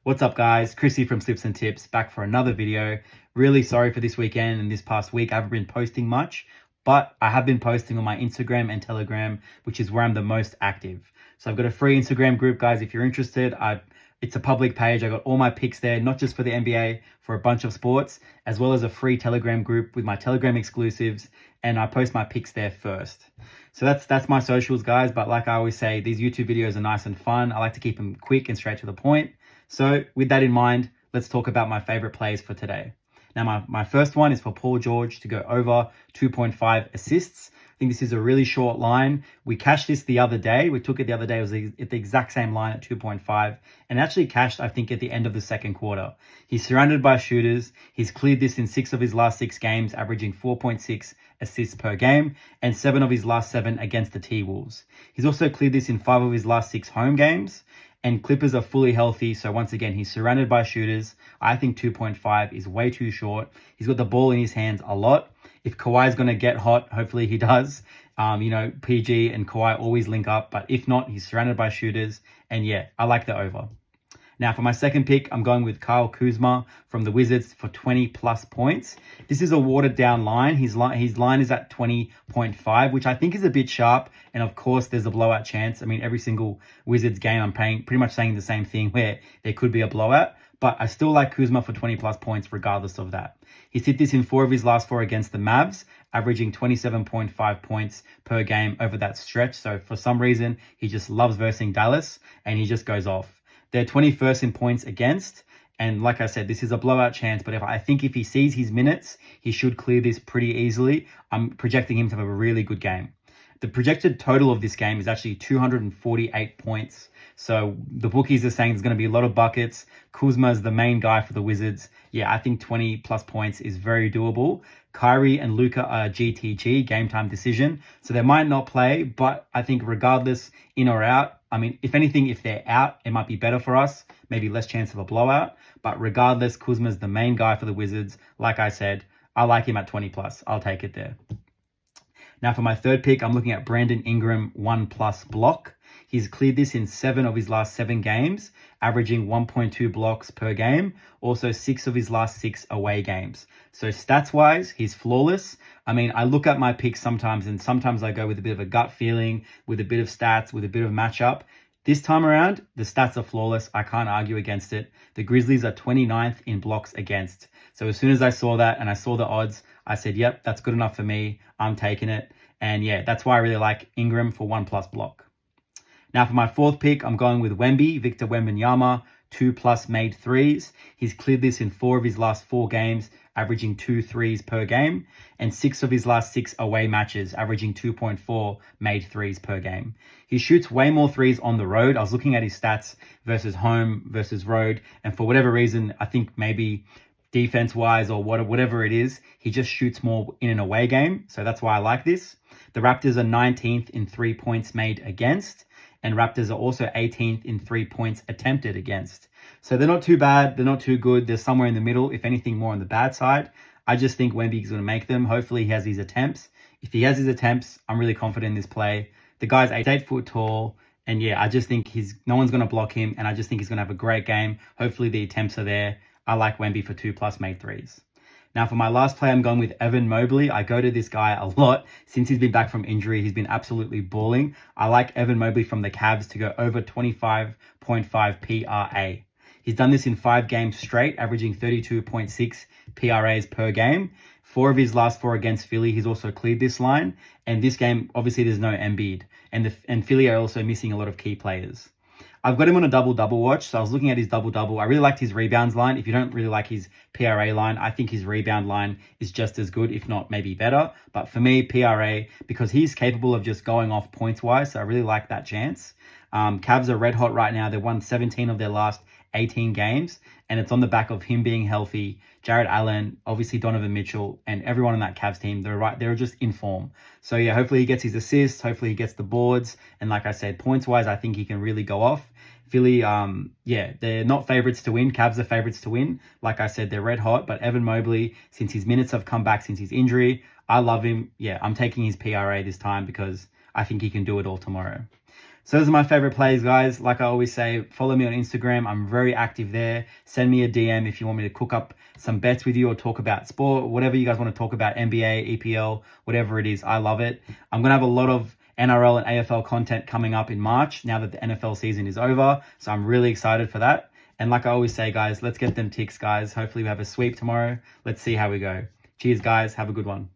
What's up guys, Chrissy from Slips and Tips back for another video. Really sorry for this weekend and this past week. I haven't been posting much, but I have been posting on my Instagram and Telegram, which is where I'm the most active. So I've got a free Instagram group, guys. If you're interested, it's a public page. I got all my picks there, not just for the NBA, for a bunch of sports, as well as a free Telegram group with my Telegram exclusives, and I post my picks there first. So that's my socials, guys. But like I always say, these YouTube videos are nice and fun. I like to keep them quick and straight to the point. So with that in mind, let's talk about my favorite plays for today. Now, my first one is for Paul George to go over 2.5 assists. I think this is a really short line. We cashed this the other day. We took it the other day. It was the exact same line at 2.5 and actually cashed, I think, at the end of the second quarter. He's surrounded by shooters. He's cleared this in 6 of his last 6 games, averaging 4.6 assists per game and 7 of his last 7 against the T-Wolves. He's also cleared this in 5 of his last 6 home games. And Clippers are fully healthy. So once again, he's surrounded by shooters. I think 2.5 is way too short. He's got the ball in his hands a lot. If Kawhi's going to get hot, hopefully he does. PG and Kawhi always link up. But if not, he's surrounded by shooters. And yeah, I like the over. Now, for my second pick, I'm going with Kuzma from the Wizards for 20 plus points. This is a watered down line. His line is at 20.5, which I think is a bit sharp. And of course, there's a blowout chance. I mean, every single Wizards game, I'm pretty much saying the same thing where there could be a blowout. But I still like Kuzma for 20 plus points regardless of that. He's hit this in 4 of his last 4 against the Mavs, averaging 27.5 points per game over that stretch. So for some reason, he just loves versing Dallas and he just goes off. They're 21st in points against. And like I said, this is a blowout chance. But I think if he sees his minutes, he should clear this pretty easily. I'm projecting him to have a really good game. The projected total of this game is actually 248 points. So the bookies are saying there's going to be a lot of buckets. Kuzma is the main guy for the Wizards. Yeah, I think 20 plus points is very doable. Kyrie and Luka are GTG, game time decision. So they might not play, but I think regardless, in or out, I mean, if anything, if they're out, it might be better for us. Maybe less chance of a blowout. But regardless, Kuzma's the main guy for the Wizards. Like I said, I like him at 20 plus. I'll take it there. Now for my third pick, I'm looking at Brandon Ingram 1+ block. He's cleared this in 7 of his last 7 games, averaging 1.2 blocks per game. Also 6 of his last 6 away games. So stats-wise, he's flawless. I mean, I look at my picks sometimes, and sometimes I go with a bit of a gut feeling, with a bit of stats, with a bit of matchup. This time around, the stats are flawless. I can't argue against it. The Grizzlies are 29th in blocks against. So as soon as I saw that and I saw the odds, I said, yep, that's good enough for me. I'm taking it. And yeah, that's why I really like Ingram for 1+ block. Now for my fourth pick, I'm going with Victor Wembanyama, 2+ made threes. He's cleared this in 4 of his last 4 games, averaging 2 threes per game, and 6 of his last 6 away matches, averaging 2.4 made threes per game. He shoots way more threes on the road. I was looking at his stats versus home versus road, and for whatever reason, I think maybe defense-wise or whatever it is, he just shoots more in an away game. So that's why I like this. The Raptors are 19th in 3 points made against, and Raptors are also 18th in 3 points attempted against. So they're not too bad. They're not too good. They're somewhere in the middle, if anything more on the bad side. I just think Wemby's going to make them. Hopefully he has his attempts. If he has his attempts, I'm really confident in this play. The guy's 8 foot tall. And yeah, I just think no one's going to block him. And I just think he's going to have a great game. Hopefully the attempts are there. I like Wemby for 2+ made threes. Now for my last play, I'm going with Evan Mobley. I go to this guy a lot since he's been back from injury. He's been absolutely balling. I like Evan Mobley from the Cavs to go over 25.5 PRA. He's done this in 5 games straight, averaging 32.6 PRAs per game. 4 of his last 4 against Philly, he's also cleared this line. And this game, obviously, there's no Embiid. And Philly are also missing a lot of key players. I've got him on a double-double watch, so I was looking at his double-double. I really liked his rebounds line. If you don't really like his PRA line, I think his rebound line is just as good, if not maybe better. But for me, PRA, because he's capable of just going off points-wise, so I really like that chance. Cavs are red hot right now. They've won 17 of their last 18 games, and it's on the back of him being healthy. Jared Allen, obviously Donovan Mitchell, and everyone on that Cavs team, they're just in form. So yeah, hopefully he gets his assists, hopefully he gets the boards, and like I said, points-wise, I think he can really go off. Philly, they're not favorites to win. Cavs are favorites to win. Like I said, they're red hot, but Evan Mobley, since his minutes have come back since his injury, I love him. Yeah, I'm taking his PRA this time because I think he can do it all tomorrow. So those are my favorite plays, guys. Like I always say, follow me on Instagram. I'm very active there. Send me a DM if you want me to cook up some bets with you or talk about sport, whatever you guys want to talk about, NBA, EPL, whatever it is. I love it. I'm going to have a lot of NRL and AFL content coming up in March now that the NFL season is over. So I'm really excited for that. And like I always say, guys, let's get them ticks, guys. Hopefully we have a sweep tomorrow. Let's see how we go. Cheers, guys. Have a good one.